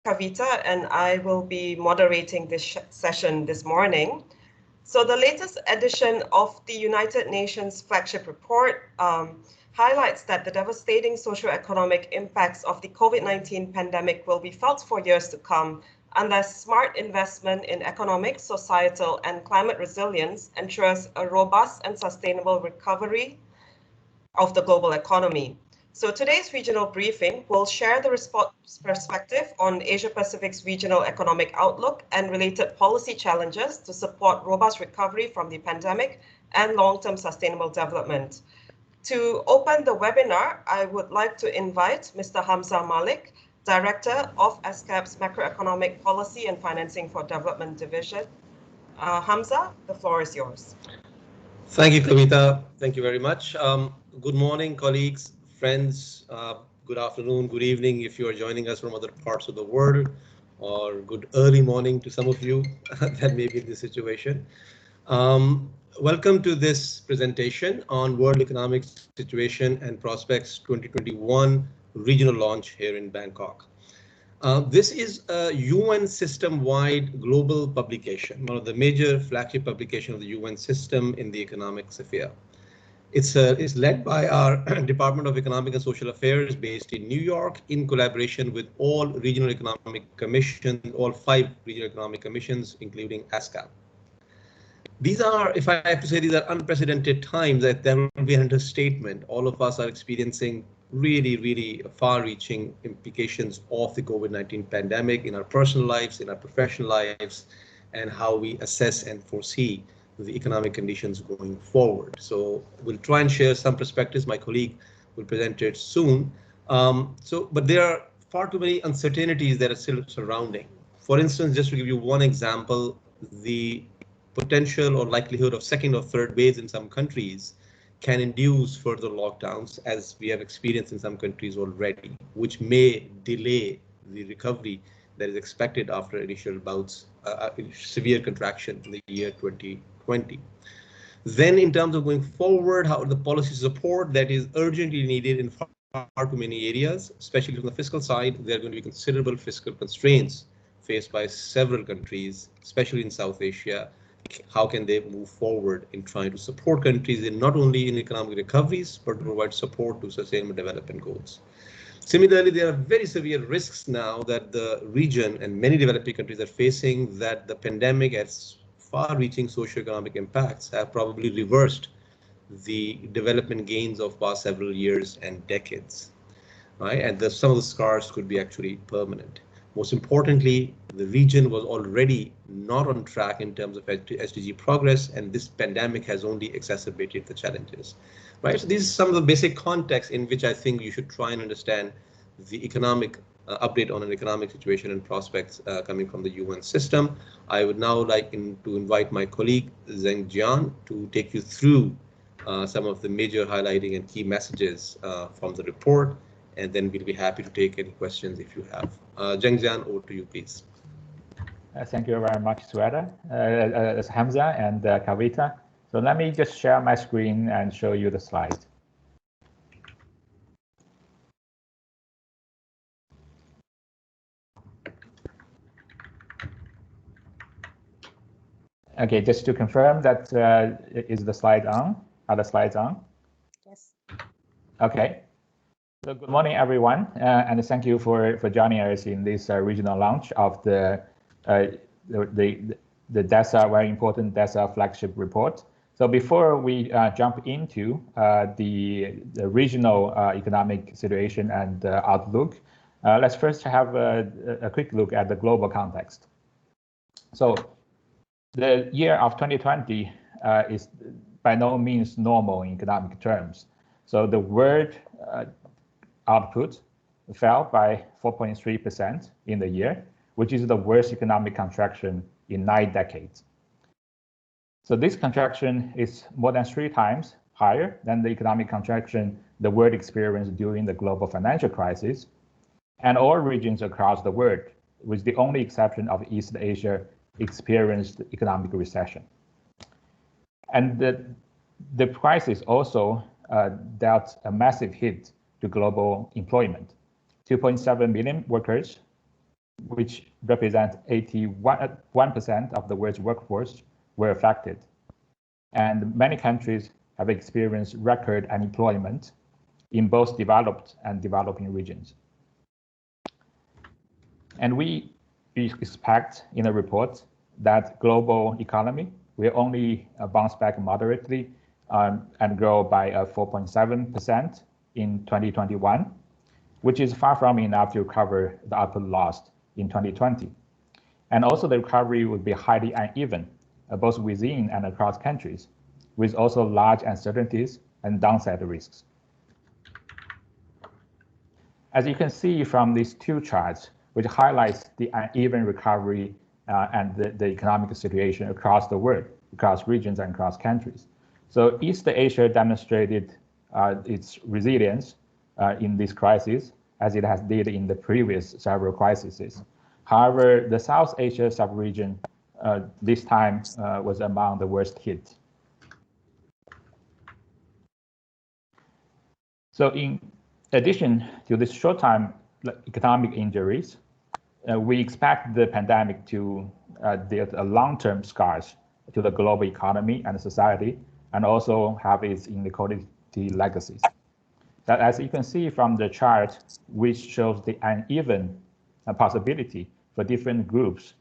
Kavita, and I will be moderating this session this morning. So the latest edition of the United Nations flagship report highlights that the devastating socio-economic impacts of the COVID-19 pandemic will be felt for years to come unless smart investment in economic, societal, and climate resilience ensures a robust and sustainable recovery of the global economy. So today's regional briefing will share the perspective on Asia-Pacific's regional economic outlook and related policy challenges to support robust recovery from the pandemic and long-term sustainable development. To open the webinar, I would like to invite Mr. Hamza Malik, Director of ESCAP's Macroeconomic Policy and Financing for Development Division. Hamza, the floor is yours. Thank you, Kavita. Thank you very much. Good morning, colleagues, friends. Good afternoon, good evening if you are joining us from other parts of the world, or good early morning to some of you that may be in this situation. Welcome to this presentation on World Economic Situation and Prospects 2021 regional launch here in Bangkok. This is a UN system-wide global publication, one of the major flagship publications of the UN system in the economic sphere. It's led by our Department of Economic and Social Affairs based in New York in collaboration with all regional economic commissions, all 5 regional economic commissions, including ESCAP. These are, if I have to say, these are unprecedented times. That there will be an understatement. All of us are experiencing really far-reaching implications of the COVID-19 pandemic in our personal lives, in our professional lives, and how we assess and foresee the economic conditions going forward. So we'll try and share some perspectives. My colleague will present it soon. But there are far too many uncertainties that are still surrounding. For instance, just to give you one example, the potential or likelihood of second or third waves in some countries can induce further lockdowns, as we have experienced in some countries already, which may delay the recovery that is expected after initial bouts, severe contraction in the year 2020. Then in terms of going forward, how the policy support that is urgently needed in far too many areas, especially from the fiscal side, there are going to be considerable fiscal constraints faced by several countries, especially in South Asia. How can they move forward in trying to support countries in not only in economic recoveries, but to provide support to sustainable development goals. Similarly, there are very severe risks now that the region and many developing countries are facing, that the pandemic has far-reaching socioeconomic impacts have probably reversed the development gains of past several years and decades, right? And some of the scars could be actually permanent. Most importantly, the region was already not on track in terms of SDG progress, and this pandemic has only exacerbated the challenges, right? So these are some of the basic context in which I think you should try and understand the economic update on an economic situation and prospects coming from the UN system. I would now like to invite my colleague Zheng Jian to take you through some of the major highlighting and key messages from the report, and then we'll be happy to take any questions if you have. Zheng Jian, over to you, please. Thank you very much, Sweta, Hamza and Kavita. So let me just share my screen and show you the slide. Okay, just to confirm that is the slide on? Are the slides on? Yes. Okay. So good morning, everyone, and thank you for joining us in this regional launch of the DESA, very important DESA flagship report. So before we jump into the regional economic situation and outlook, let's first have a quick look at the global context. So the year of 2020 is by no means normal in economic terms. So the world output fell by 4.3% in the year, which is the worst economic contraction in 9 decades. So this contraction is more than 3 times higher than the economic contraction the world experienced during the global financial crisis, and all regions across the world, with the only exception of East Asia, experienced economic recession. And the crisis also dealt a massive hit to global employment. 2.7 million workers which represent 81% of the world's workforce, were affected. And many countries have experienced record unemployment in both developed and developing regions. And we expect in the report that global economy will only bounce back moderately and grow by 4.7% in 2021, which is far from enough to recover the output lost in 2020. And also the recovery would be highly uneven, both within and across countries, with also large uncertainties and downside risks. As you can see from these two charts, which highlights the uneven recovery and the economic situation across the world, across regions and across countries. So East Asia demonstrated its resilience in this crisis, as it has did in the previous several crises. However, the South Asia sub-region this time was among the worst hit. So in addition to this short-term economic injuries, we expect the pandemic to deal long-term scars to the global economy and society, and also have its inequality legacies. That, as you can see from the chart, which shows the uneven possibility for different groups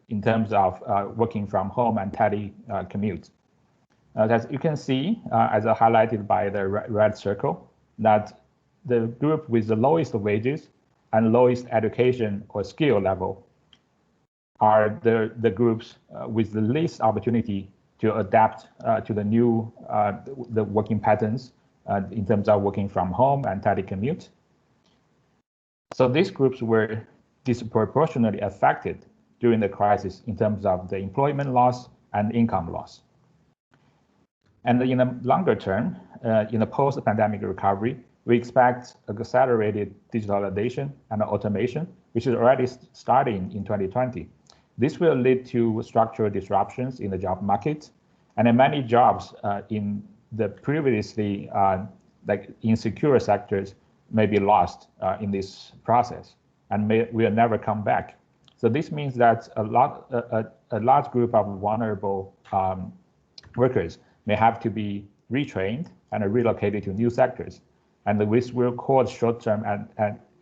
in terms of working from home and telecommute. As you can see, as highlighted by the red circle, that the group with the lowest wages and lowest education or skill level are the groups with the least opportunity to adapt to the new the working patterns in terms of working from home and telecommute. So these groups were disproportionately affected during the crisis in terms of the employment loss and income loss. And in the longer term, in the post-pandemic recovery, we expect accelerated digitalization and automation, which is already starting in 2020. This will lead to structural disruptions in the job market, and many jobs in the previously like insecure sectors may be lost in this process and will never come back. So this means that a large group of vulnerable workers may have to be retrained and relocated to new sectors, and this will cause short-term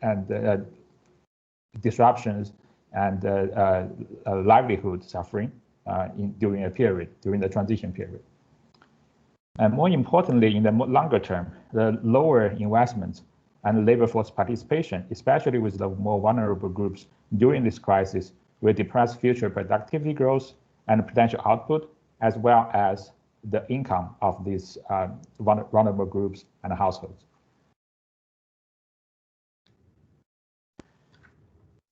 and disruptions and livelihood suffering during the transition period. And more importantly, in the longer term, the lower investment and labor force participation, especially with the more vulnerable groups during this crisis, will depress future productivity growth and potential output, as well as the income of these vulnerable groups and households.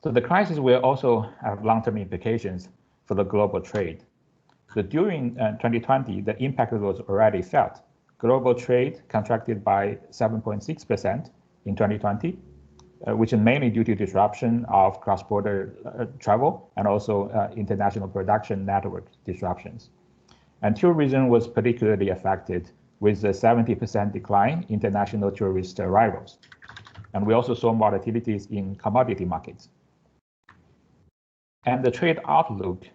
So the crisis will also have long-term implications for the global trade. So during 2020, the impact was already felt. Global trade contracted by 7.6% in 2020, which is mainly due to disruption of cross-border travel and also international production network disruptions. And tourism was particularly affected with a 70% decline in international tourist arrivals. And we also saw volatilities in commodity markets. And the trade outlook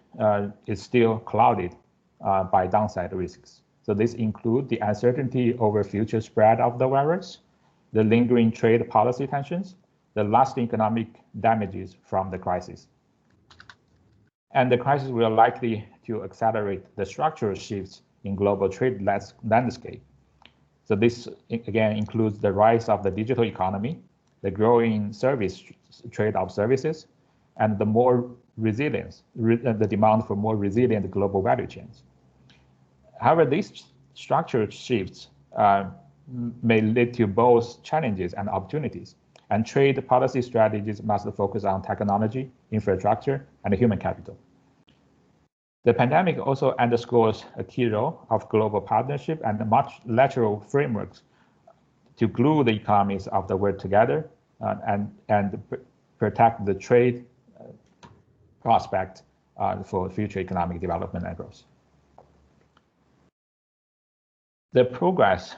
is still clouded by downside risks. So this includes the uncertainty over future spread of the virus, the lingering trade policy tensions, the lasting economic damages from the crisis. And the crisis will likely to accelerate the structural shifts in global trade landscape. So this again includes the rise of the digital economy, the growing service trade of services, and the more resilience, the demand for more resilient global value chains. However, these structural shifts may lead to both challenges and opportunities, and trade policy strategies must focus on technology, infrastructure, and human capital. The pandemic also underscores a key role of global partnership and multilateral frameworks to glue the economies of the world together and protect the trade prospect for future economic development and growth. The progress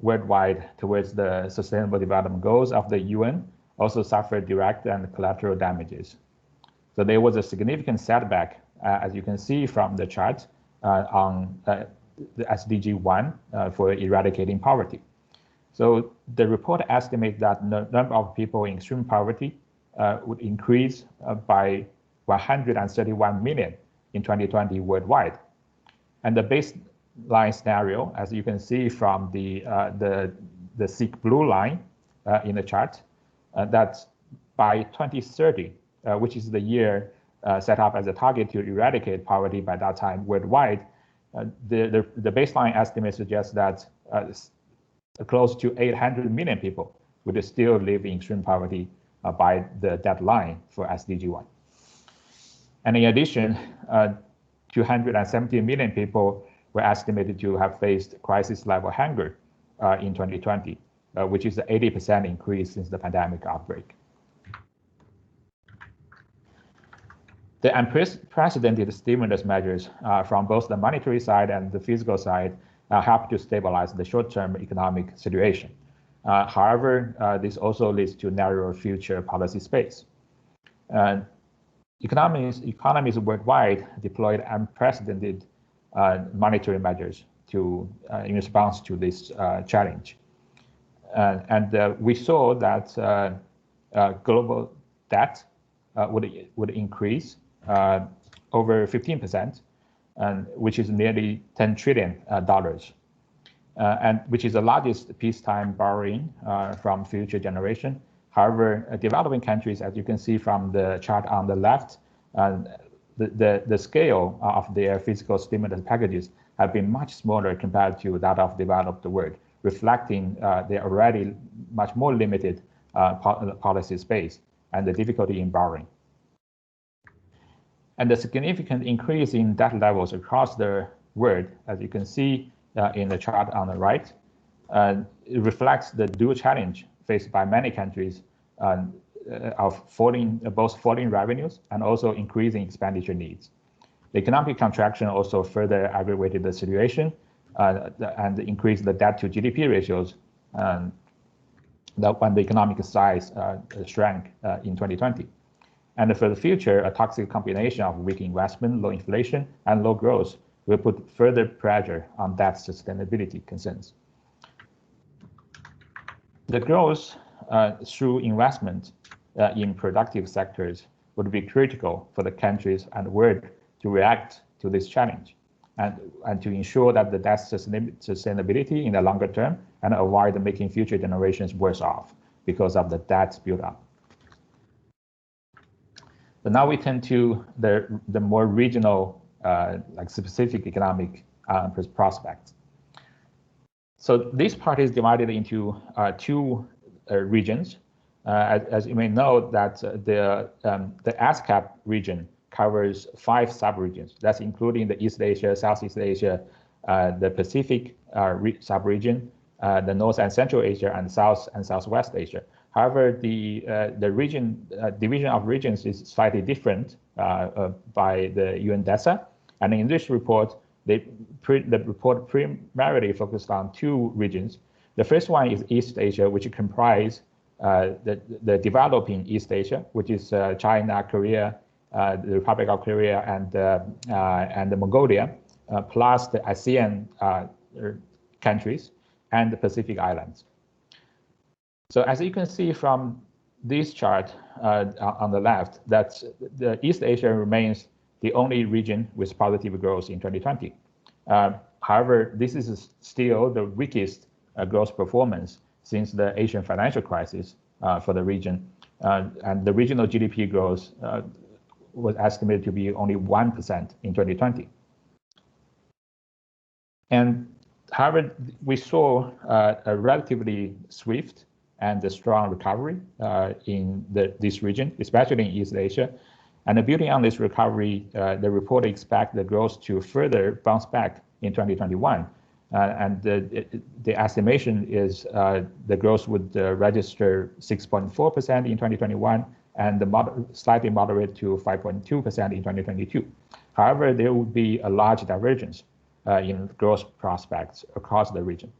worldwide towards the Sustainable Development Goals of the UN also suffered direct and collateral damages. So there was a significant setback, as you can see from the chart, on the SDG 1 for eradicating poverty. So the report estimates that the number of people in extreme poverty would increase by 131 million in 2020 worldwide. And the baseline scenario, as you can see from the thick blue line in the chart, that by 2030, which is the year set up as a target to eradicate poverty by that time worldwide, the baseline estimate suggests that close to 800 million people would still live in extreme poverty by the deadline for SDG 1. And in addition, 270 million people were estimated to have faced crisis level hunger in 2020, which is an 80% increase since the pandemic outbreak. The unprecedented stimulus measures from both the monetary side and the fiscal side help to stabilize the short-term economic situation. However, this also leads to narrower future policy space. Economies worldwide deployed unprecedented monetary measures in response to this challenge. And we saw that global debt would increase over 15%, which is nearly $10 trillion, and which is the largest peacetime borrowing from future generation. However, developing countries, as you can see from the chart on the left, the scale of their fiscal stimulus packages have been much smaller compared to that of developed world, reflecting their already much more limited policy space and the difficulty in borrowing. And the significant increase in debt levels across the world, as you can see in the chart on the right, it reflects the dual challenge faced by many countries of both falling revenues and also increasing expenditure needs. The economic contraction also further aggravated the situation and increased the debt to GDP ratios when the economic size shrank in 2020. And for the future, a toxic combination of weak investment, low inflation, and low growth will put further pressure on debt sustainability concerns. The growth through investment in productive sectors would be critical for the countries and the world to react to this challenge and to ensure that the debt sustainability in the longer term and avoid making future generations worse off because of the debt built up. But now we turn to the more regional, like specific economic prospects. So this part is divided into two regions. As you may know, that the ESCAP region covers 5 sub-regions. That's including the East Asia, Southeast Asia, the Pacific sub-region, the North and Central Asia, and South and Southwest Asia. However, the division of regions is slightly different by the UNDESA. And in this report, the report primarily focused on 2 regions. The first one is East Asia, which comprise the developing East Asia, which is China, Korea, the Republic of Korea, and Mongolia, plus the ASEAN countries and the Pacific Islands. So as you can see from this chart on the left, that the East Asia remains the only region with positive growth in 2020. However, this is still the weakest growth performance since the Asian financial crisis for the region. And the regional GDP growth was estimated to be only 1% in 2020. And however, we saw a relatively swift and a strong recovery in this region, especially in East Asia. And building on this recovery, the report expects the growth to further bounce back in 2021. And the estimation is the growth would register 6.4% in 2021 and slightly moderate to 5.2% in 2022. However, there would be a large divergence in growth prospects across the region.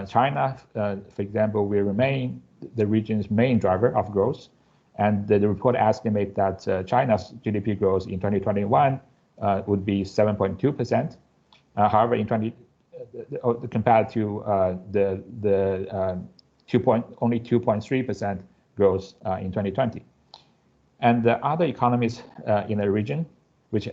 China, for example, will remain the region's main driver of growth. And the report estimates that China's GDP growth in 2021 would be 7.2%. However, compared to only 2.3% growth in 2020. And the other economies in the region, which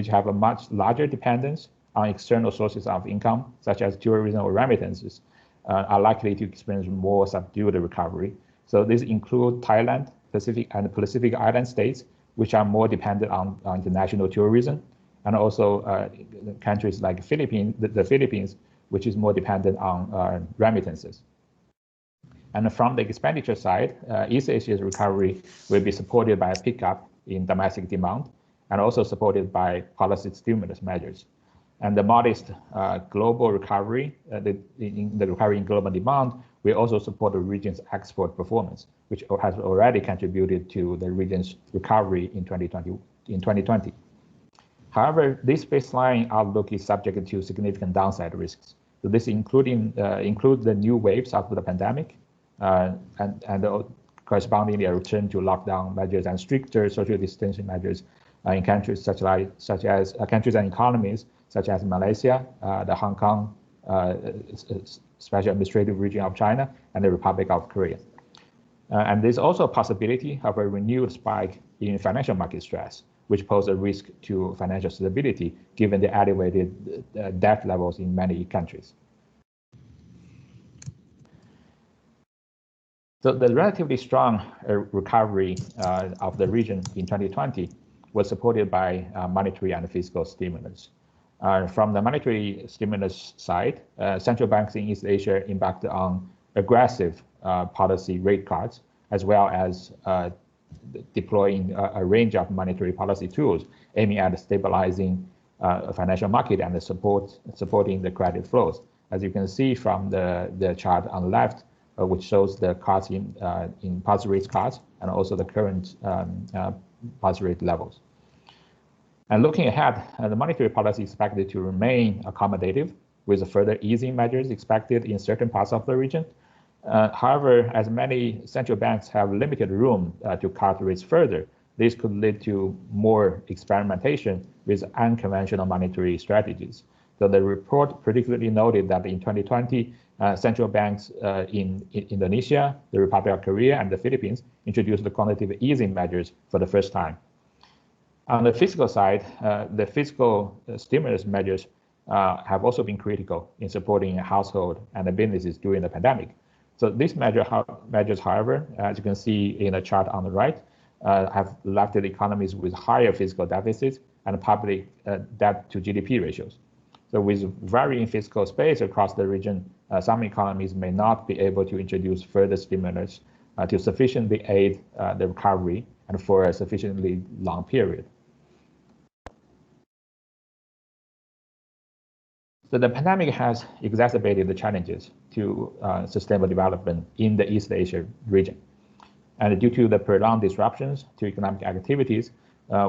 have a much larger dependence on external sources of income, such as tourism or remittances, are likely to experience more subdued recovery. So these include Thailand, Pacific Island states, which are more dependent on international tourism, and also countries like the Philippines, which is more dependent on remittances. And from the expenditure side, East Asia's recovery will be supported by a pickup in domestic demand and also supported by policy stimulus measures. And the modest global recovery, the recovery in global demand, will also support the region's export performance, which has already contributed to the region's recovery in 2020. However, this baseline outlook is subject to significant downside risks. So this includes the new waves after the pandemic, and correspondingly a return to lockdown measures and stricter social distancing measures in countries such as countries and economies such as Malaysia, the Hong Kong Special Administrative Region of China, and the Republic of Korea. And there's also a possibility of a renewed spike in financial market stress, which pose a risk to financial stability given the elevated debt levels in many countries. So the relatively strong recovery of the region in 2020 was supported by monetary and fiscal stimulus. From the monetary stimulus side, central banks in East Asia embarked on aggressive policy rate cuts, as well as deploying a range of monetary policy tools aiming at stabilizing financial market and supporting the credit flows. As you can see from the chart on the left, which shows the cuts in policy rate cuts and also the current policy rate levels. And looking ahead, the monetary policy is expected to remain accommodative, with further easing measures expected in certain parts of the region. However, as many central banks have limited room to cut rates further, this could lead to more experimentation with unconventional monetary strategies. So the report particularly noted that in 2020, central banks in Indonesia, the Republic of Korea, and the Philippines introduced the quantitative easing measures for the first time. On the fiscal side, the fiscal stimulus measures have also been critical in supporting household and the businesses during the pandemic. So these measures, however, as you can see in the chart on the right, have left the economies with higher fiscal deficits and public debt to GDP ratios. So with varying fiscal space across the region, some economies may not be able to introduce further stimulus to sufficiently aid the recovery and for a sufficiently long period. So the pandemic has exacerbated the challenges to sustainable development in the East Asia region. And due to the prolonged disruptions to economic activities,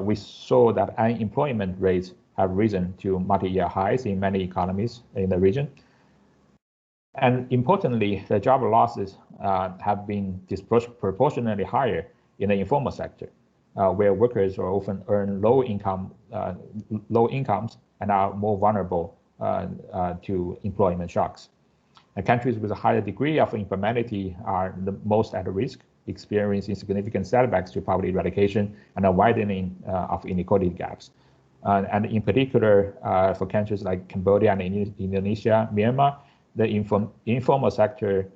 we saw that unemployment rates have risen to multi-year highs in many economies in the region. And importantly, the job losses have been disproportionately higher in the informal sector, where workers are often earn low incomes and are more vulnerable to employment shocks. And countries with a higher degree of informality are the most at risk, experiencing significant setbacks to poverty eradication and a widening of inequality gaps. And in particular, for countries like Cambodia and Indonesia, Myanmar, the informal sector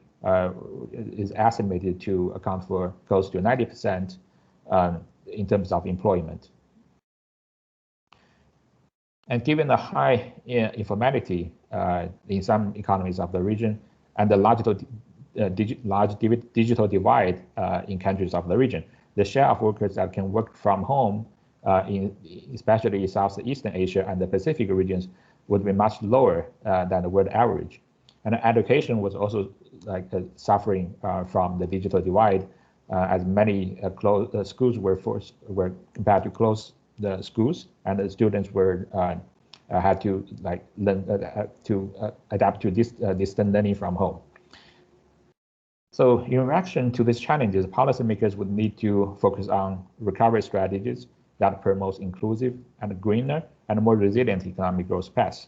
is estimated to account for close to 90% in terms of employment. And given the high informality in some economies of the region and the large digital divide in countries of the region, the share of workers that can work from home, especially Southeastern Asia and the Pacific regions, would be much lower than the world average. And education was also suffering from the digital divide, as many schools were compelled to close the schools, and the students were had to learn to adapt to this distant learning from home. So in reaction to these challenges, policymakers would need to focus on recovery strategies that promote inclusive and greener and more resilient economic growth paths.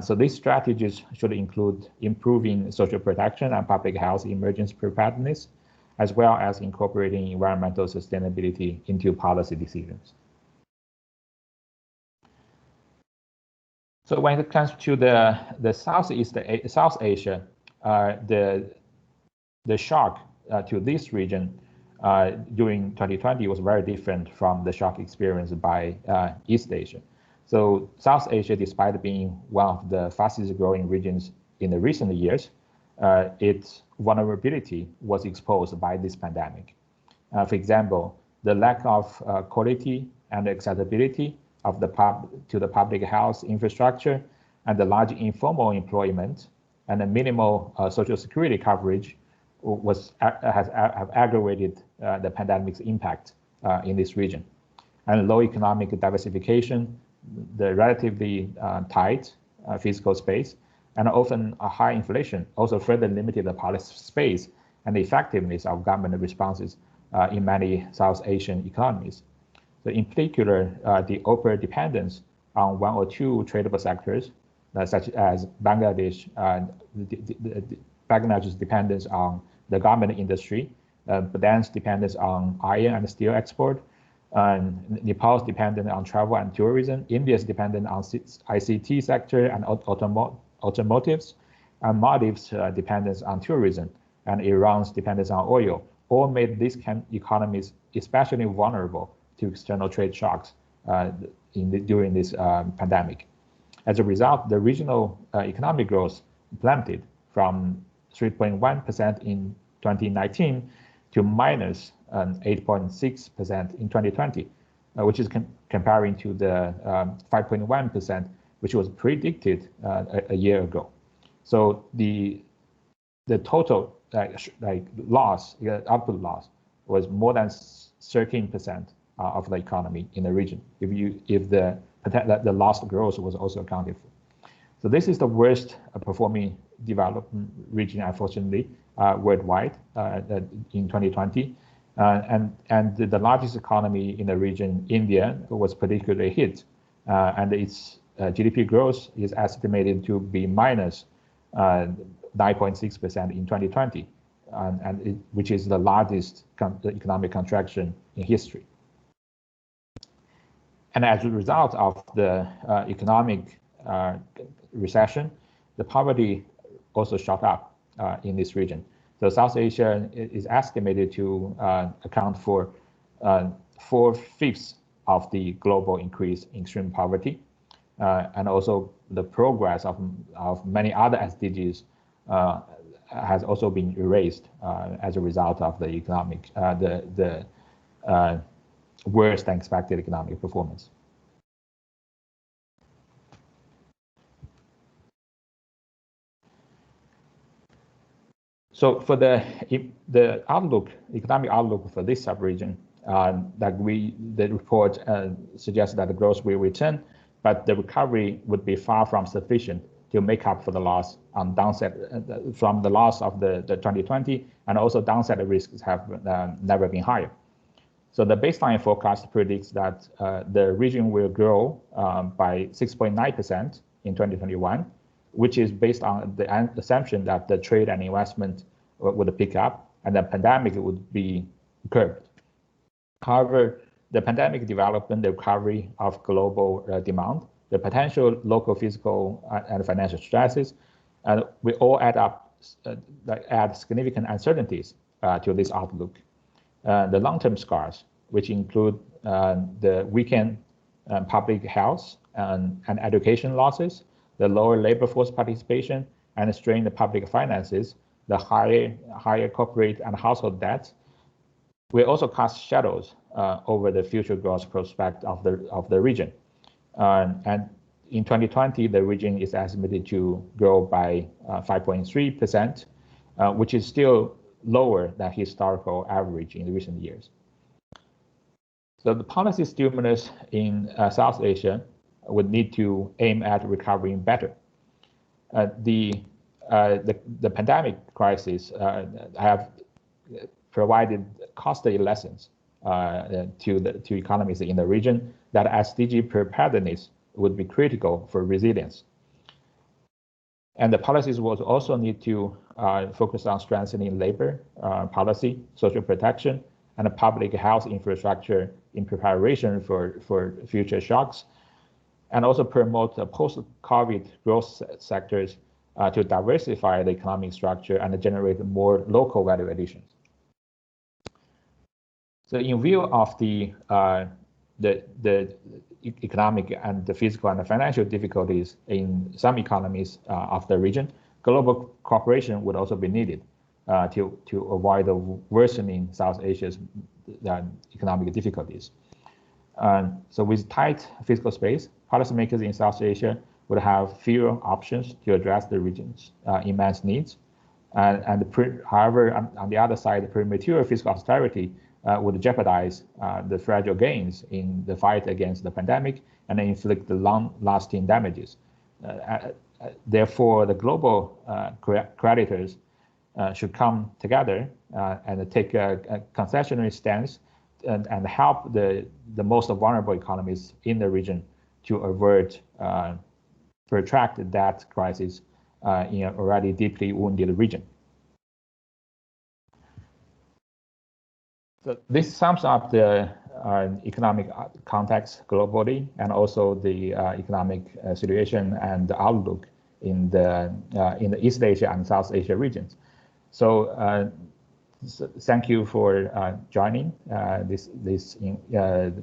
So these strategies should include improving social protection and public health emergency preparedness, as well as incorporating environmental sustainability into policy decisions. So when it comes to the South Asia, the shock to this region during 2020 was very different from the shock experienced by East Asia. So South Asia, despite being one of the fastest growing regions in the recent years, its vulnerability was exposed by this pandemic. For example, the lack of quality and accessibility of the public health infrastructure and the large informal employment and the minimal social security coverage have aggravated the pandemic's impact in this region. And low economic diversification, the relatively tight physical space, and often a high inflation also further limited the policy space and the effectiveness of government responses in many South Asian economies. So in particular, the over dependence on one or two tradable sectors, such as Bangladesh's dependence on the garment industry, Bhutan's dependence on iron and steel export, Nepal's dependence on travel and tourism, India's dependence on ICT sector and automotives, and Maldives' dependence on tourism, and Iran's dependence on oil, all made these economies especially vulnerable to external trade shocks during this pandemic. As a result, the regional economic growth plummeted from 3.1% in 2019 to minus 8.6% in 2020, which is comparing to the 5.1% which was predicted a year ago. So the total loss, output loss, was more than 13% of the economy in the region if the lost growth was also accounted for. So this is the worst performing development region, unfortunately, worldwide in 2020. And the largest economy in the region, India, was particularly hit, and its GDP growth is estimated to be minus 9.6% in 2020, which is the largest economic contraction in history. And as a result of the economic recession, the poverty also shot up in this region. So South Asia is estimated to account for 4/5 of the global increase in extreme poverty, and also the progress of many other SDGs has also been erased as a result of the economic, worse than expected economic performance. So for the outlook, economic outlook for this sub-region, the report suggests that the growth will return, but the recovery would be far from sufficient to make up for the loss on downside from the loss of the 2020, and also downside risks have never been higher. So the baseline forecast predicts that the region will grow by 6.9% in 2021, which is based on the assumption that the trade and investment would pick up and the pandemic would be curbed. However, the pandemic development, the recovery of global demand, the potential local physical and financial stresses, we all add significant uncertainties to this outlook. The long-term scars, which include the weakened public health and education losses, the lower labor force participation, and strained public finances, the higher corporate and household debts, will also cast shadows over the future growth prospect of the region. And in 2020, the region is estimated to grow by 5.3%, which is still lower than historical average in recent years. So the policy stimulus in South Asia would need to aim at recovering better. The the pandemic crisis have provided costly lessons to economies in the region that SDG preparedness would be critical for resilience. And the policies will also need to focus on strengthening labor policy, social protection, and public health infrastructure in preparation for future shocks, and also promote post-COVID growth sectors to diversify the economic structure and generate more local value additions. So in view of the economic and the physical and the financial difficulties in some economies of the region, global cooperation would also be needed to avoid the worsening South Asia's economic difficulties. So with tight fiscal space, policymakers in South Asia would have fewer options to address the region's immense needs. However, on the other side, the premature fiscal austerity would jeopardize the fragile gains in the fight against the pandemic and inflict the long-lasting damages. Therefore, the global creditors should come together and take a concessionary stance and help the most vulnerable economies in the region to avert protracted debt crisis in an already deeply wounded region. So this sums up the economic context globally and also the economic situation and the outlook in the East Asia and South Asia regions. So thank you for joining this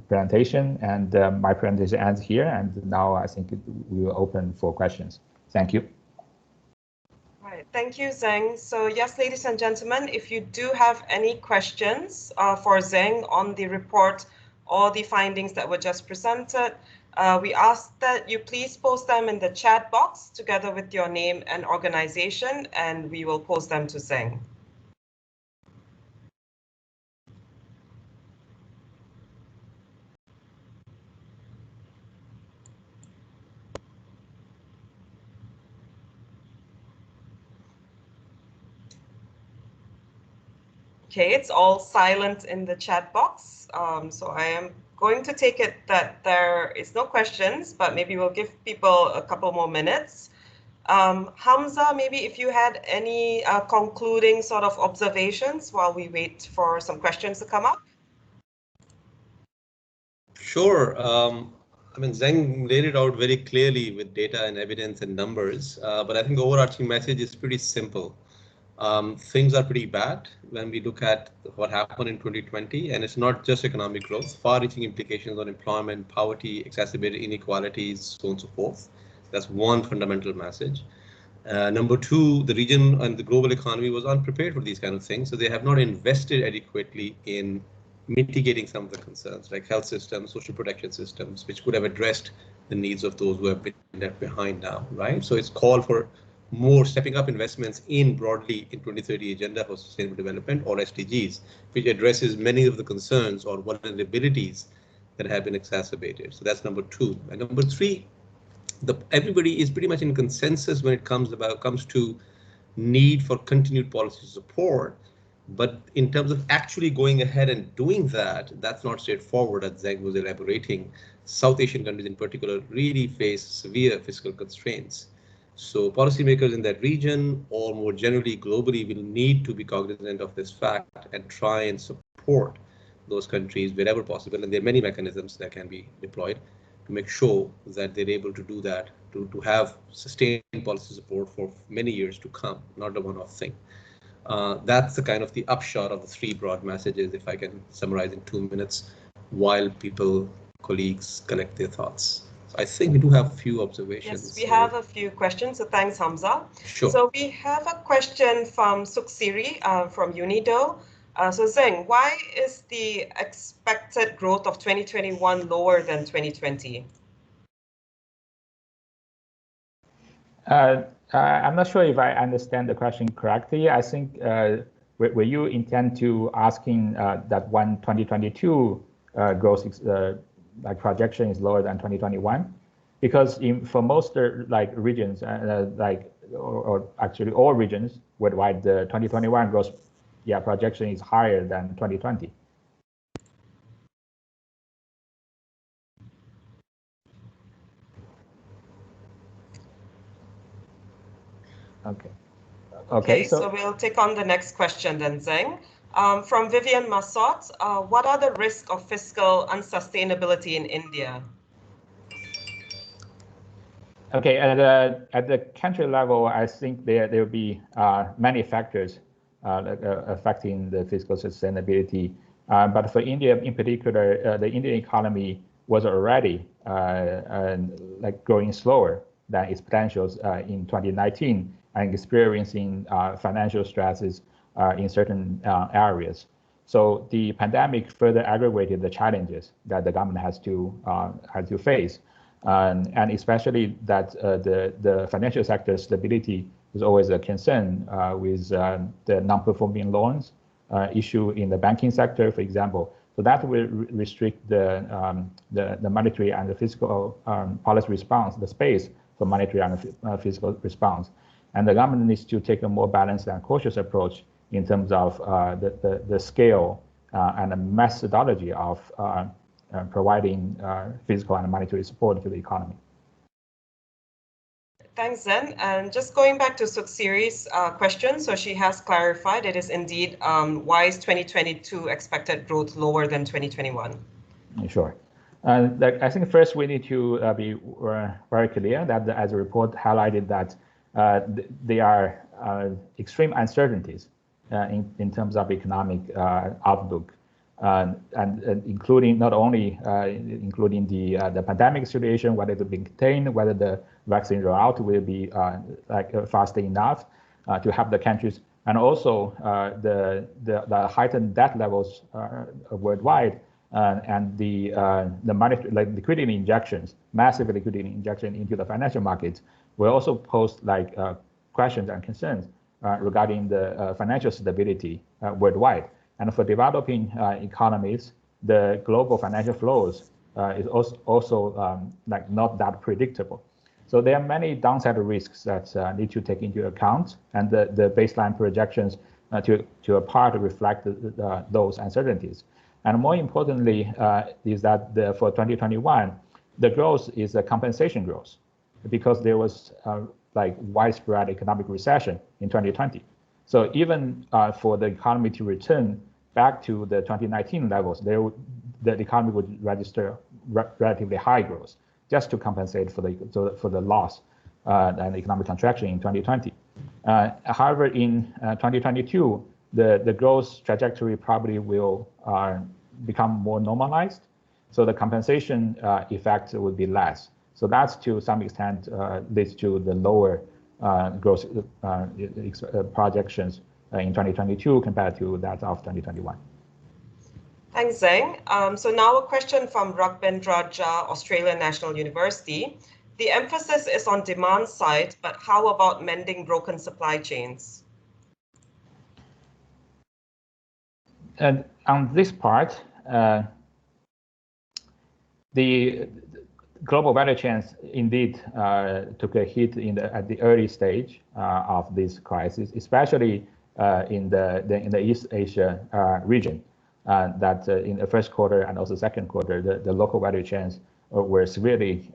presentation, and my presentation ends here, and now I think we will open for questions. Thank you. Right, thank you, Zeng. So yes, ladies and gentlemen, if you do have any questions for Zeng on the report or the findings that were just presented, we ask that you please post them in the chat box together with your name and organization, and we will post them to Zeng. Okay, it's all silent in the chat box. So I am going to take it that there is no questions, but maybe we'll give people a couple more minutes. Hamza, maybe if you had any concluding sort of observations while we wait for some questions to come up. Sure. I mean, Zeng laid it out very clearly with data and evidence and numbers, but I think the overarching message is pretty simple. Things are pretty bad when we look at what happened in 2020, and it's not just economic growth, far-reaching implications on employment, poverty, exacerbated inequalities, so on and so forth. That's one fundamental message. Number two, the region and the global economy was unprepared for these kind of things, so they have not invested adequately in mitigating some of the concerns like health systems, social protection systems, which could have addressed the needs of those who have been left behind now, right? So it's called for more stepping up investments in broadly in 2030 Agenda for Sustainable Development, or SDGs, which addresses many of the concerns or vulnerabilities that have been exacerbated. So that's number two. And number three, everybody is pretty much in consensus when it comes to need for continued policy support. But in terms of actually going ahead and doing that, that's not straightforward, as Zeng was elaborating. South Asian countries in particular really face severe fiscal constraints. So policymakers in that region, or more generally globally, will need to be cognizant of this fact and try and support those countries wherever possible. And there are many mechanisms that can be deployed to make sure that they're able to do that, to have sustained policy support for many years to come, not a one-off thing. That's the kind of the upshot of the three broad messages, if I can summarize in 2 minutes, while colleagues collect their thoughts. I think we do have a few observations. Yes, we have a few questions, so thanks, Hamza. Sure. So we have a question from Suksiri from Unido. So Zeng, why is the expected growth of 2021 lower than 2020? I'm not sure if I understand the question correctly. I think were you intend to asking that when 2022 growth like projection is lower than 2021, because for most regions, like or actually all regions worldwide, the 2021 growth projection is higher than 2020. Okay, so we'll take on the next question then, Zeng. From Vivian Massot, what are the risks of fiscal unsustainability in India? Okay, at the country level, I think there will be many factors affecting the fiscal sustainability. But for India in particular, the Indian economy was already like growing slower than its potentials in 2019 and experiencing financial stresses in certain areas. So the pandemic further aggravated the challenges that the government has to face. And especially that the financial sector stability is always a concern with the non-performing loans issue in the banking sector, for example. So that will restrict the monetary and the fiscal policy response, the space for monetary and fiscal response. And the government needs to take a more balanced and cautious approach in terms of the scale and the methodology of providing fiscal and monetary support to the economy. Thanks, Zen. And just going back to Suksiri's question, so she has clarified it is indeed why is 2022 expected growth lower than 2021? Sure. I think first we need to be very clear that as the report highlighted that there are extreme uncertainties in terms of economic outlook. And including not only including the pandemic situation, whether it will be contained, whether the vaccine rollout will be fast enough to help the countries, and also the heightened debt levels worldwide, and the monetary liquidity injections, massive liquidity injection into the financial markets, will also pose questions and concerns regarding the financial stability worldwide. And for developing economies, the global financial flows is also not that predictable. So there are many downside risks that need to take into account, and the baseline projections to a part reflect those uncertainties. And more importantly, is that for 2021, the growth is a compensation growth, because there was widespread economic recession in 2020. So even for the economy to return back to the 2019 levels, the economy would register relatively high growth just to compensate for the loss and economic contraction in 2020. However, in 2022, the growth trajectory probably will become more normalized, so the compensation effect would be less. So that's to some extent leads to the lower growth projections in 2022 compared to that of 2021. Thanks, Zeng. So now a question from Raghbendra Jha, Australian National University. The emphasis is on demand side, but how about mending broken supply chains? And on this part, the global value chains indeed took a hit at the early stage of this crisis, especially in the East Asia region. That in the first quarter and also second quarter, the local value chains were severely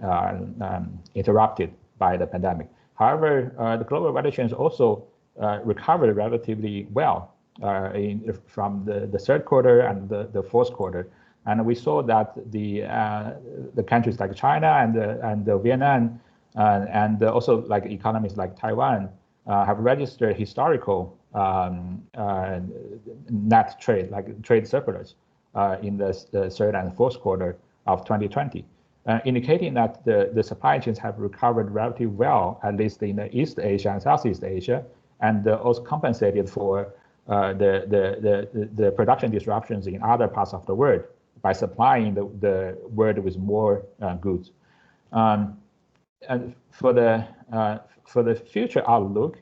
interrupted by the pandemic. However, the global value chains also recovered relatively well from the third quarter and the fourth quarter. And we saw that the countries like China and Vietnam and also economies like Taiwan have registered historical net trade, trade surplus in the third and fourth quarter of 2020, indicating that the supply chains have recovered relatively well, at least in the East Asia and Southeast Asia, and also compensated for the production disruptions in other parts of the world by supplying the world with more goods. And for the future outlook,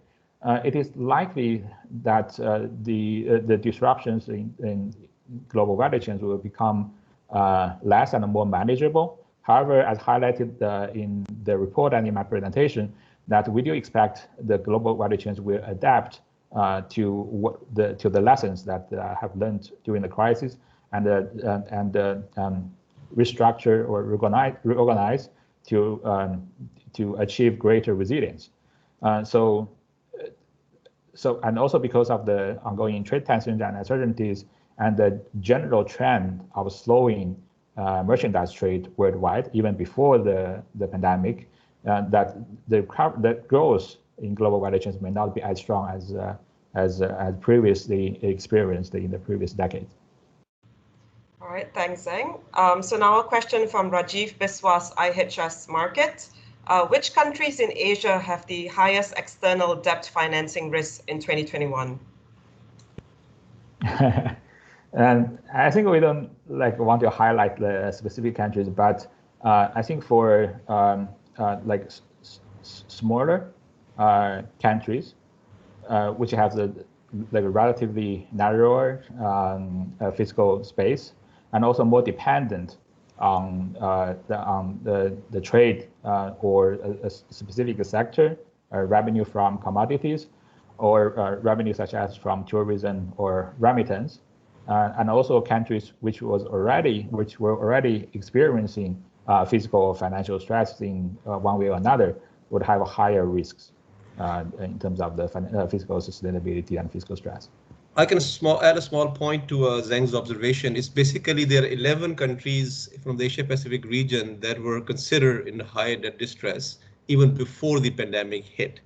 it is likely that the disruptions in global value chains will become less and more manageable. However, as highlighted in the report and in my presentation, that we do expect the global value chains will adapt to the lessons that have learned during the crisis and restructure or reorganize to achieve greater resilience. So and also because of the ongoing trade tensions and uncertainties and the general trend of slowing merchandise trade worldwide, even before the pandemic, that the growth in global value chains may not be as strong as previously experienced in the previous decade. All right, thanks, Zeng. So now a question from Rajiv Biswas, IHS Market. Which countries in Asia have the highest external debt financing risk in 2021? And I think we don't want to highlight the specific countries, but I think for smaller countries, which have the relatively narrower fiscal space, and also more dependent on the trade or a specific sector, revenue from commodities, or revenue such as from tourism or remittance, and also countries which were already experiencing physical or financial stress in one way or another would have higher risks in terms of the fiscal sustainability and fiscal stress. I can add a small point to Zheng's observation. It's basically there are 11 countries from the Asia-Pacific region that were considered in high debt distress even before the pandemic hit,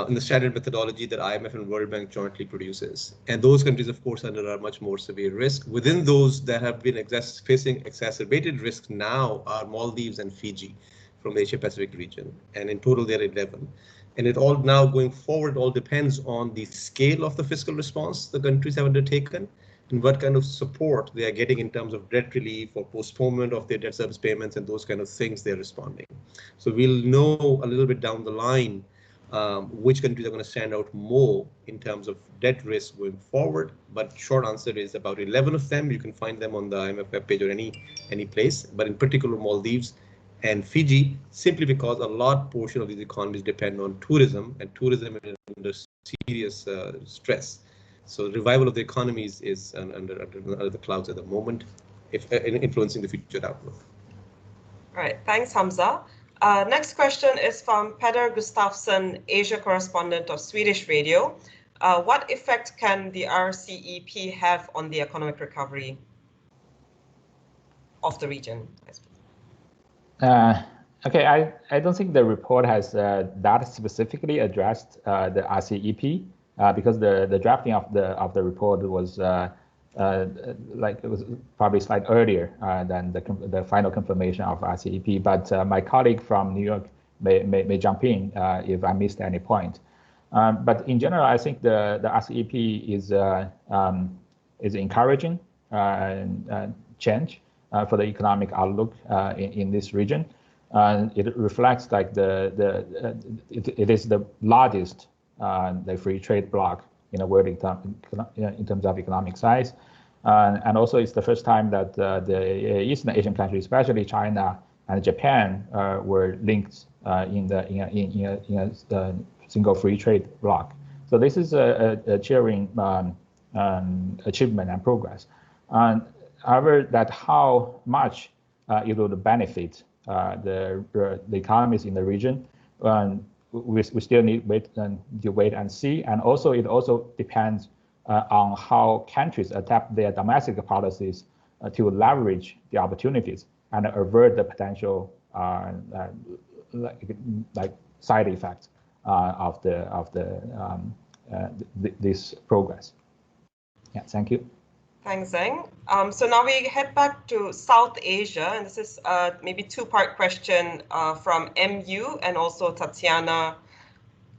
in the standard methodology that IMF and World Bank jointly produces. And those countries, of course, are under a much more severe risk. Within those that have been facing exacerbated risks now are Maldives and Fiji from the Asia-Pacific region. And in total, there are 11. And it all now going forward all depends on the scale of the fiscal response the countries have undertaken and what kind of support they are getting in terms of debt relief or postponement of their debt service payments and those kind of things they're responding. So we'll know a little bit down the line which countries are going to stand out more in terms of debt risk going forward. But short answer is about 11 of them. You can find them on the IMF webpage or any place, but in particular Maldives and Fiji, simply because a large portion of these economies depend on tourism, and tourism is under serious stress. So revival of the economies is under the clouds at the moment, influencing the future outlook. All right, thanks, Hamza. Next question is from Peder Gustafsson, Asia correspondent of Swedish Radio. What effect can the RCEP have on the economic recovery of the region? Okay, I don't think the report has that specifically addressed the RCEP because the drafting of the report was it was probably slightly earlier than the final confirmation of RCEP. But my colleague from New York may jump in if I missed any point. But in general, I think the RCEP is encouraging change for the economic outlook in this region. It reflects it is the largest the free trade bloc in the world in terms of economic size, and also it's the first time that the Eastern Asian countries, especially China and Japan, were linked in a single free trade bloc. So this is a cheering achievement and progress. However, that how much it would benefit the economies in the region, we still need to wait and see. And also, it also depends on how countries adapt their domestic policies to leverage the opportunities and avert the potential side effects of this progress. Yeah, thank you. Thanks, Zeng. So now we head back to South Asia, and this is maybe two-part question from MU and also Tatiana.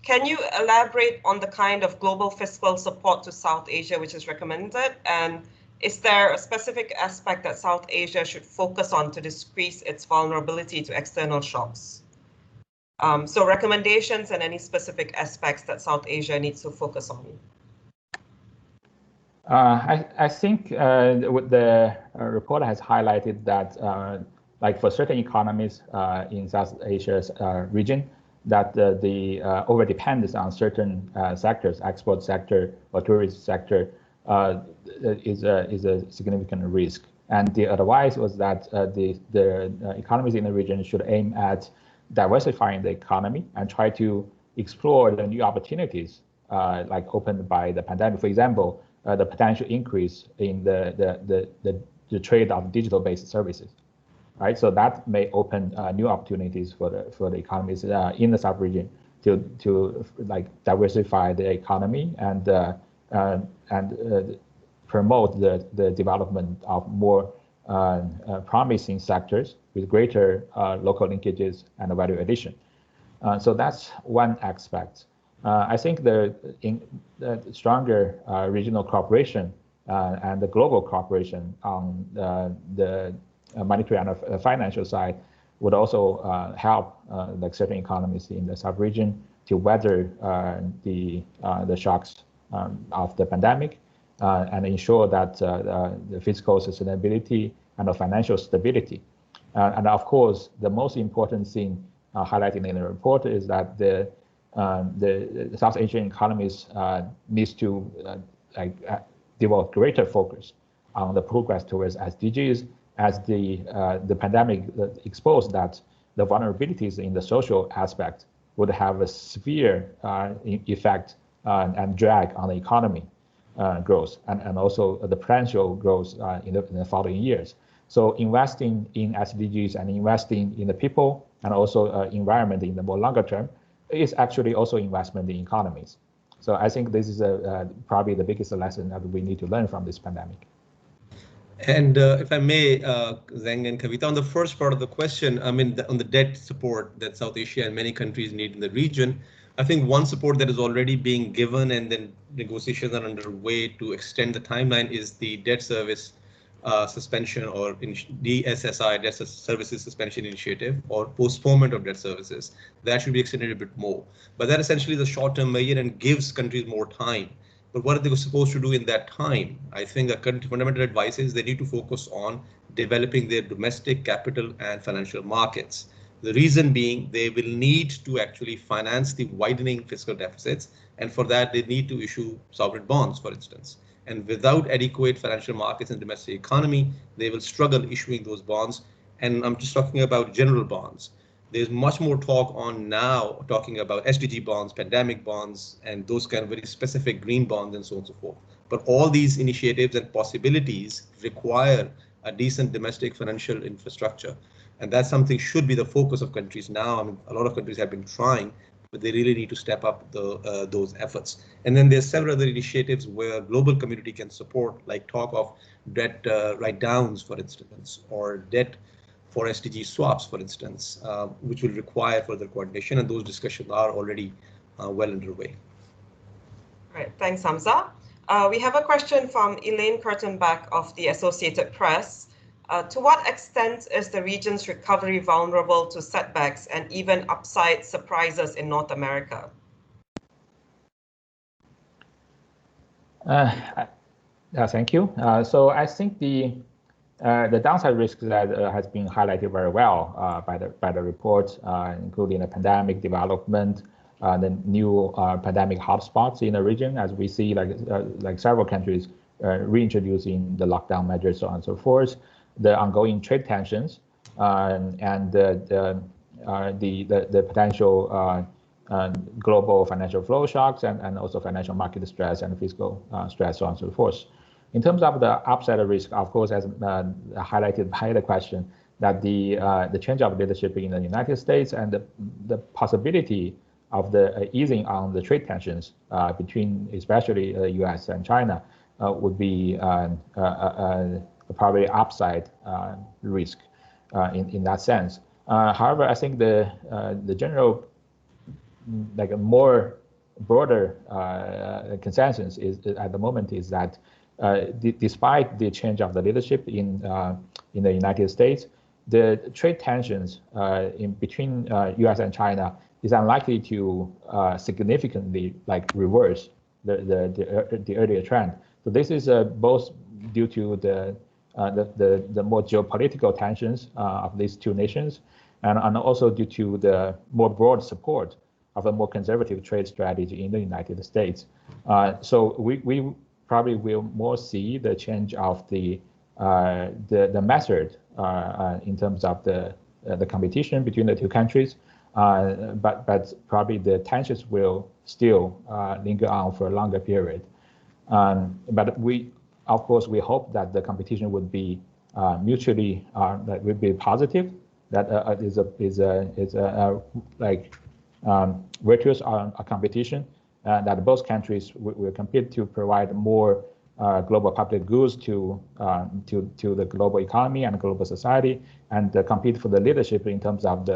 Can you elaborate on the kind of global fiscal support to South Asia which is recommended? And is there a specific aspect that South Asia should focus on to decrease its vulnerability to external shocks? So recommendations and any specific aspects that South Asia needs to focus on. I think what the report has highlighted that, for certain economies in South Asia's region, that the over-dependence on certain sectors, export sector or tourism sector, is a significant risk. And the advice was that the economies in the region should aim at diversifying the economy and try to explore the new opportunities like opened by the pandemic. For example, the potential increase in the trade of digital-based services, right? So that may open new opportunities for the economies in the sub-region to like diversify the economy and promote the development of more promising sectors with greater local linkages and value addition. So that's one aspect. I think the stronger regional cooperation and the global cooperation on the monetary and financial side would also help like certain economies in the sub-region to weather the shocks of the pandemic and ensure that the fiscal sustainability and the financial stability. And of course, the most important thing highlighted in the report is that the South Asian economies needs to develop greater focus on the progress towards SDGs, as the pandemic exposed that the vulnerabilities in the social aspect would have a severe effect and drag on the economy growth and also the potential growth in the following years. So investing in SDGs and investing in the people and also environment in the more longer term is actually also investment in economies. So I think this is probably the biggest lesson that we need to learn from this pandemic. And if I may, Zheng and Kavita, on the first part of the question, I mean, on the debt support that South Asia and many countries need in the region, I think one support that is already being given and then negotiations are underway to extend the timeline is the debt service suspension or DSSI, debt services suspension initiative, or postponement of debt services. That should be extended a bit more. But that essentially is a short-term measure and gives countries more time. But what are they supposed to do in that time? I think the current fundamental advice is they need to focus on developing their domestic capital and financial markets. The reason being they will need to actually finance the widening fiscal deficits, and for that they need to issue sovereign bonds, for instance. And without adequate financial markets and domestic economy, they will struggle issuing those bonds. And I'm just talking about general bonds. There's much more talk on now talking about SDG bonds, pandemic bonds, and those kind of very specific green bonds and so on and so forth. But all these initiatives and possibilities require a decent domestic financial infrastructure. And that's something should be the focus of countries now. I mean, a lot of countries have been trying, but they really need to step up those efforts. And then there's several other initiatives where global community can support, like talk of debt write-downs, for instance, or debt for SDG swaps, for instance, which will require further coordination, and those discussions are already well underway. All right, thanks, Hamza. We have a question from Elaine Kurtenbach of the Associated Press. To what extent is the region's recovery vulnerable to setbacks and even upside surprises in North America? Thank you. So I think the downside risk that has been highlighted very well by the report, including the pandemic development, the new pandemic hotspots in the region, as we see like several countries reintroducing the lockdown measures, so on and so forth, the ongoing trade tensions, and the potential global financial flow shocks and also financial market stress and fiscal stress, so on and so forth. In terms of the upside risk, of course, as highlighted by the question, that the change of leadership in the United States and the possibility of the easing on the trade tensions between especially the US and China would be probably upside risk in that sense. However, I think the general, like a more broader consensus is at the moment is that despite the change of the leadership in the United States, the trade tensions in between US and China is unlikely to significantly reverse the earlier trend. So this is both due to the more geopolitical tensions of these two nations, and also due to the more broad support of a more conservative trade strategy in the United States. So we probably will more see the change of the method in terms of the competition between the two countries, but probably the tensions will still linger on for a longer period. But we, of course, we hope that the competition would be mutually that would be positive. That is a virtuous competition. That both countries will compete to provide more global public goods to the global economy and global society, and compete for the leadership in terms of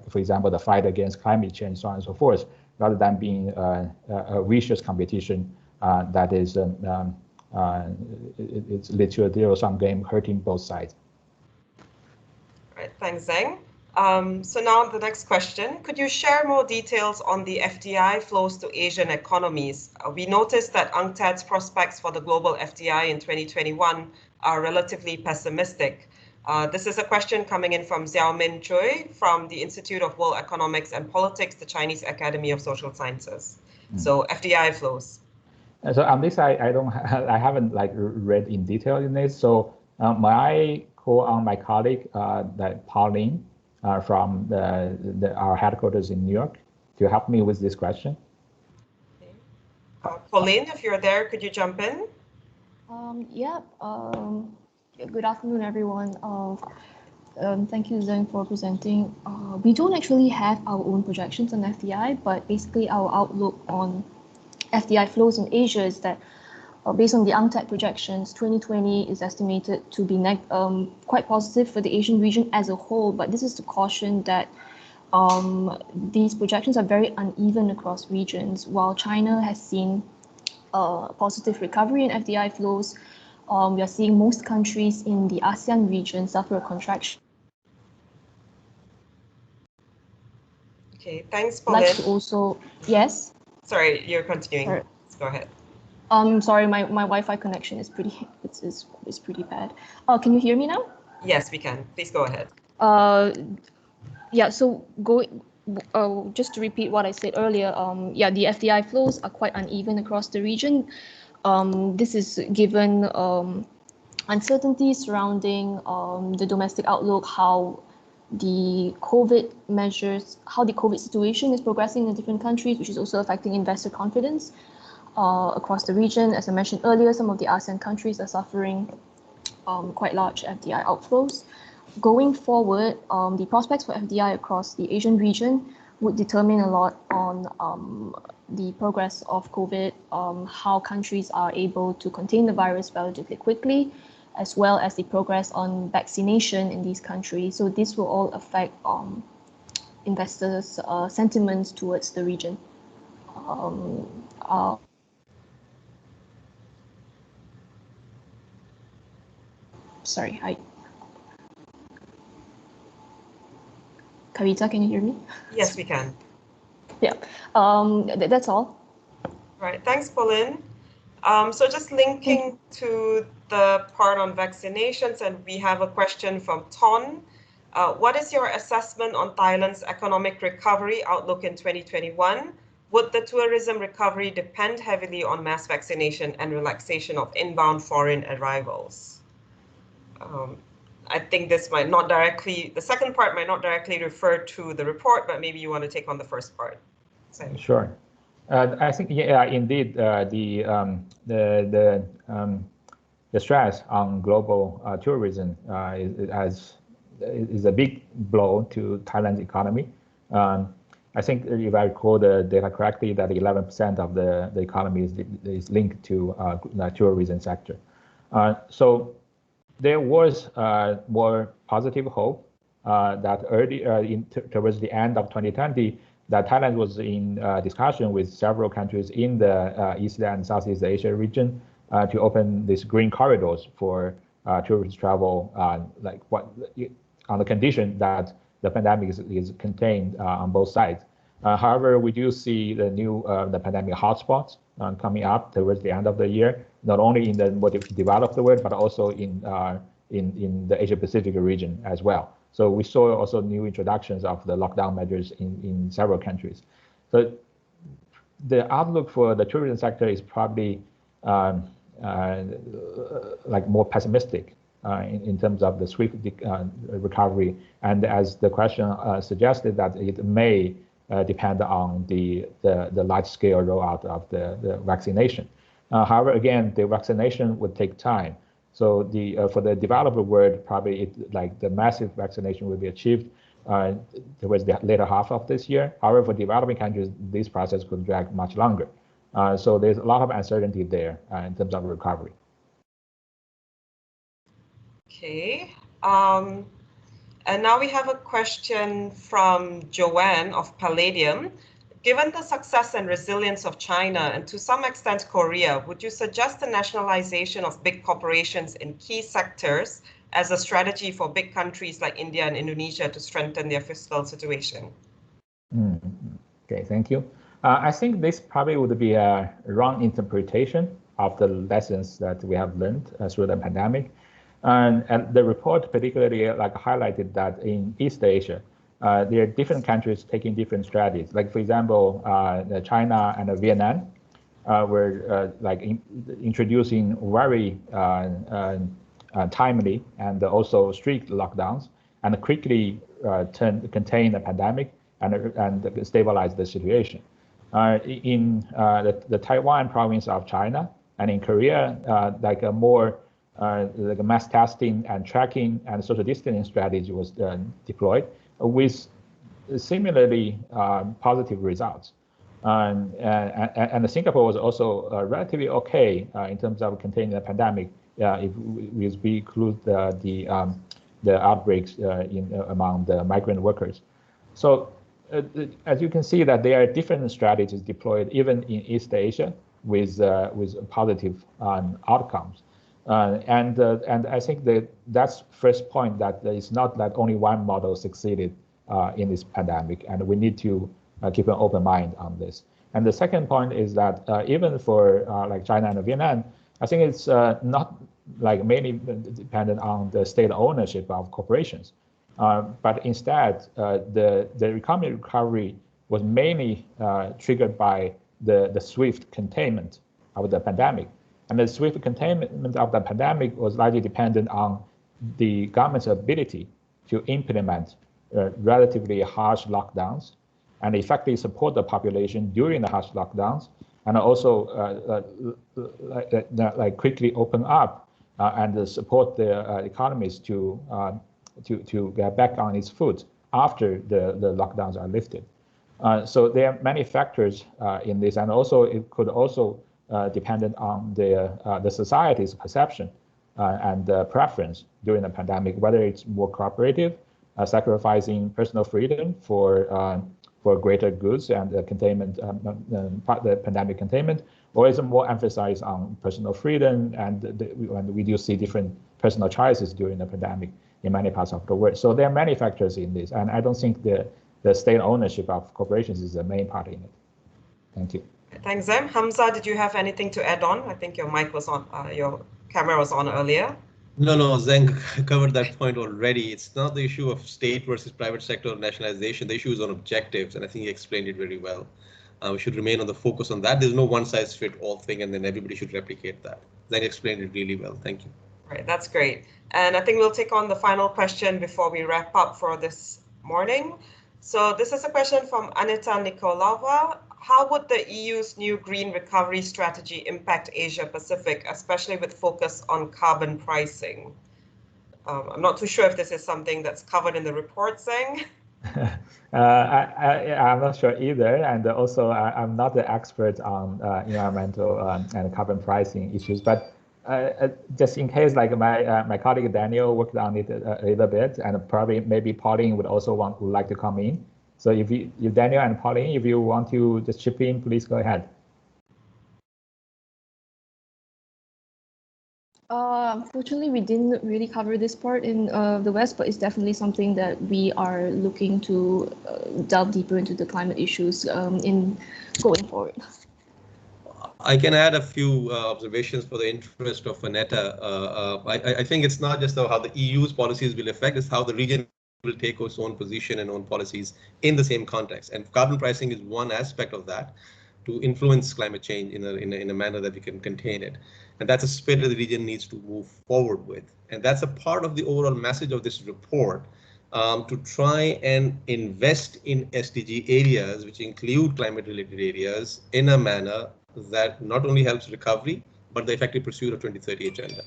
for example, the fight against climate change, so on and so forth, rather than being a vicious competition that is it's literally a zero-sum game hurting both sides. Right, thanks, Zheng. So now the next question, could you share more details on the FDI flows to Asian economies? We noticed that UNCTAD's prospects for the global FDI in 2021 are relatively pessimistic. This is a question coming in from Xiaomin Chui from the Institute of World Economics and Politics, the Chinese Academy of Social Sciences. So FDI flows. So on this, I haven't read in detail in this. So my colleague, Pauline, from our headquarters in New York, to help me with this question. Pauline, if you're there, could you jump in? Yeah. Good afternoon, everyone. Thank you, Zheng, for presenting. We don't actually have our own projections on FDI, but basically our outlook on FDI flows in Asia is that based on the UNCTAD projections, 2020 is estimated to be quite positive for the Asian region as a whole, but this is to caution that these projections are very uneven across regions. While China has seen positive recovery in FDI flows, we are seeing most countries in the ASEAN region suffer a contraction. Okay, thanks, Pauline. Like to also, yes? Sorry, you're continuing. Sorry. Let's go ahead. Sorry, my Wi-Fi connection is pretty bad. Can you hear me now? Yes, we can. Please go ahead. Yeah. So just to repeat what I said earlier. Yeah, the FDI flows are quite uneven across the region. This is given uncertainty surrounding the domestic outlook, how the COVID measures, how the COVID situation is progressing in different countries, which is also affecting investor confidence across the region. As I mentioned earlier, some of the ASEAN countries are suffering quite large FDI outflows. Going forward, the prospects for FDI across the Asian region would determine a lot on the progress of COVID, how countries are able to contain the virus relatively quickly, as well as the progress on vaccination in these countries. So this will all affect investors' sentiments towards the region. Sorry, Kavita, can you hear me? Yes, we can. Yeah, that's all. Right, thanks, Pauline. So just linking to the part on vaccinations, and we have a question from Ton. What is your assessment on Thailand's economic recovery outlook in 2021? Would the tourism recovery depend heavily on mass vaccination and relaxation of inbound foreign arrivals? I think this might not directly, the second part might not directly refer to the report, but maybe you want to take on the first part. So. Sure. I think, yeah, indeed, the stress on global tourism is a big blow to Thailand's economy. I think if I recall the data correctly, that 11% of the economy is linked to the tourism sector. So there was more positive hope that towards the end of 2020, that Thailand was in discussion with several countries in the East and Southeast Asia region to open these green corridors for tourist travel, on the condition that the pandemic is contained on both sides. However, we do see the pandemic hotspots coming up towards the end of the year, not only in the more developed world, but also in in the Asia Pacific region as well. So we saw also new introductions of the lockdown measures in several countries. So the outlook for the tourism sector is probably like more pessimistic in terms of the swift recovery. And as the question suggested, that it may depend on the large-scale rollout of the vaccination. However, again, the vaccination would take time. So for the developed world, probably like the massive vaccination will be achieved towards the later half of this year. However, for developing countries, this process could drag much longer. So there's a lot of uncertainty there in terms of recovery. Okay. And now we have a question from Joanne of Palladium. Given the success and resilience of China and to some extent Korea, would you suggest the nationalization of big corporations in key sectors as a strategy for big countries like India and Indonesia to strengthen their fiscal situation? Okay, thank you. I think this probably would be a wrong interpretation of the lessons that we have learned through the pandemic. And the report particularly like highlighted that in East Asia, there are different countries taking different strategies. Like for example, China and Vietnam were introducing very timely and also strict lockdowns and quickly contain the pandemic and stabilize the situation. In the Taiwan province of China and in Korea, like a more like a mass testing and tracking and social distancing strategy was deployed with similarly positive results. And Singapore was also relatively okay in terms of containing the pandemic if we include the outbreaks among the migrant workers. So as you can see that there are different strategies deployed even in East Asia with positive outcomes. And I think that's first point, that it's not that only one model succeeded in this pandemic, and we need to keep an open mind on this. And the second point is that even for like China and Vietnam, I think it's not like mainly dependent on the state ownership of corporations, but instead the economic recovery was mainly triggered by the swift containment of the pandemic. And the swift containment of the pandemic was largely dependent on the government's ability to implement relatively harsh lockdowns and effectively support the population during the harsh lockdowns, and also like quickly open up and support the economies to get back on its foot after the lockdowns are lifted. So there are many factors in this, and also it could also dependent on the society's perception and preference during the pandemic, whether it's more cooperative, sacrificing personal freedom for greater goods and the containment, the pandemic containment, or is it more emphasized on personal freedom, and we do see different personal choices during the pandemic in many parts of the world. So there are many factors in this, and I don't think the state ownership of corporations is the main part in it. Thank you. Thanks, Zem. Hamza, did you have anything to add on? I think your mic was on, your camera was on earlier. No, Zeng covered that point already. It's not the issue of state versus private sector nationalization. The issue is on objectives, and I think he explained it very well. We should remain on the focus on that. There's no one-size-fits-all thing, and then everybody should replicate that. Zeng explained it really well. Thank you. Right, that's great. And I think we'll take on the final question before we wrap up for this morning. So this is a question from Anita Nikolova. How would the EU's new green recovery strategy impact Asia Pacific, especially with focus on carbon pricing? I'm not too sure if this is something that's covered in the report, Zeng. I'm not sure either, and also I'm not the expert on environmental and carbon pricing issues, but just in case, like my colleague Daniel worked on it a little bit, and probably maybe Pauline would like to come in. So if Daniel and Pauline, if you want to just chip in, please go ahead. Unfortunately, we didn't really cover this part in the West, but it's definitely something that we are looking to delve deeper into the climate issues in going forward. I can add a few observations for the interest of Aneta. I think it's not just how the EU's policies will affect, it's how the region will take its own position and own policies in the same context. And carbon pricing is one aspect of that, to influence climate change in a manner that we can contain it. And that's a spirit that the region needs to move forward with. And that's a part of the overall message of this report, to try and invest in SDG areas, which include climate-related areas, in a manner that not only helps recovery, but the effective pursuit of 2030 agenda.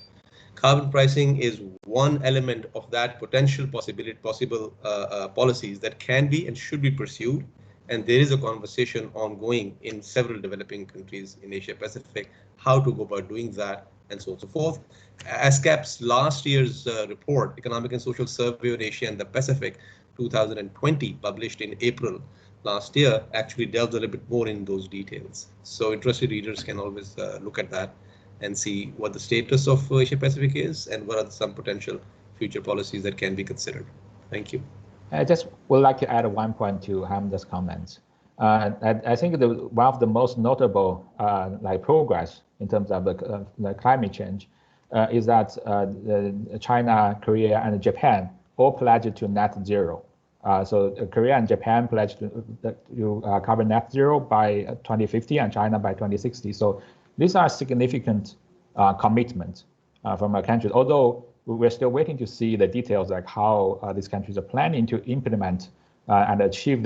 Carbon pricing is one element of that potential possible policies that can be and should be pursued. And there is a conversation ongoing in several developing countries in Asia Pacific, how to go about doing that, and so on and so forth. ESCAP's last year's report, Economic and Social Survey on Asia and the Pacific 2020, published in April last year, actually delves a little bit more in those details. So interested readers can always look at that and see what the status of Asia Pacific is and what are some potential future policies that can be considered. Thank you. I just would like to add one point to Hamda's comments. I think one of the most notable progress in terms of the climate change is that China, Korea, and Japan all pledged to net zero. So Korea and Japan pledged to carbon net zero by 2050 and China by 2060. So these are significant commitments from our countries, although we're still waiting to see the details, like how these countries are planning to implement and achieve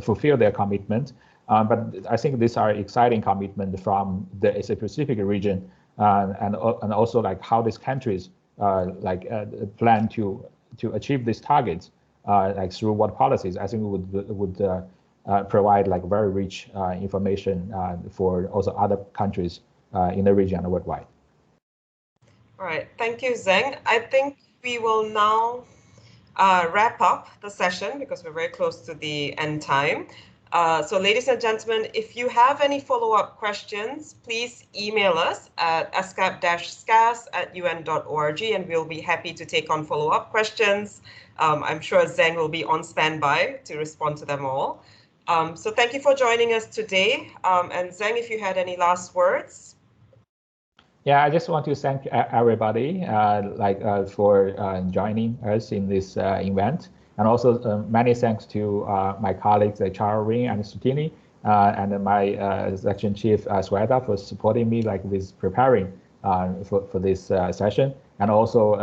fulfill their commitment. But I think these are exciting commitments from the Asia Pacific region, and also like how these countries plan to achieve these targets, like through what policies. I think would provide like very rich information for also other countries in the region and worldwide. All right, thank you, Zheng. I think we will now wrap up the session because we're very close to the end time. So ladies and gentlemen, if you have any follow-up questions, please email us at escap-scas@un.org, and we'll be happy to take on follow-up questions. I'm sure Zheng will be on standby to respond to them all. So thank you for joining us today. And Zheng, if you had any last words. Yeah, I just want to thank everybody for joining us in this event. And also many thanks to my colleagues Charlene and Sutini, and my section chief Sweta for supporting me with preparing for this session. And also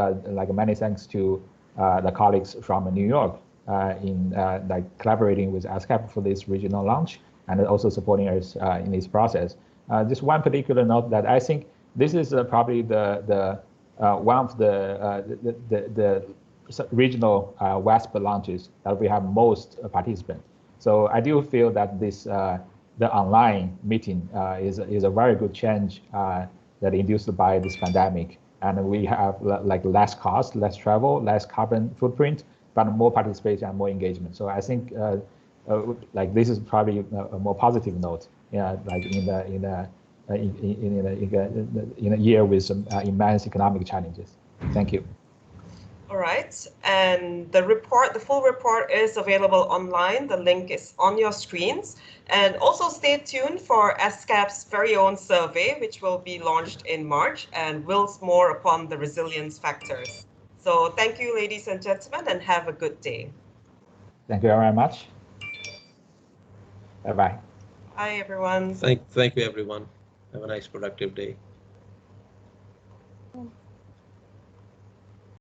many thanks to the colleagues from New York in collaborating with ESCAP for this regional launch, and also supporting us in this process. Just one particular note that I think this is probably one of the regional WASP launches that we have most participants. So I do feel that this the online meeting is a very good change that induced by this pandemic, and we have less cost, less travel, less carbon footprint, but more participation and more engagement. So I think this is probably a more positive note, in a year with some immense economic challenges. Thank you. All right, and the full report is available online. The link is on your screens. And also stay tuned for ESCAP's very own survey, which will be launched in March and builds more upon the resilience factors. So thank you, ladies and gentlemen, and have a good day. Thank you very much. Bye-bye. Bye, everyone. Thank you, everyone. Have a nice, productive day.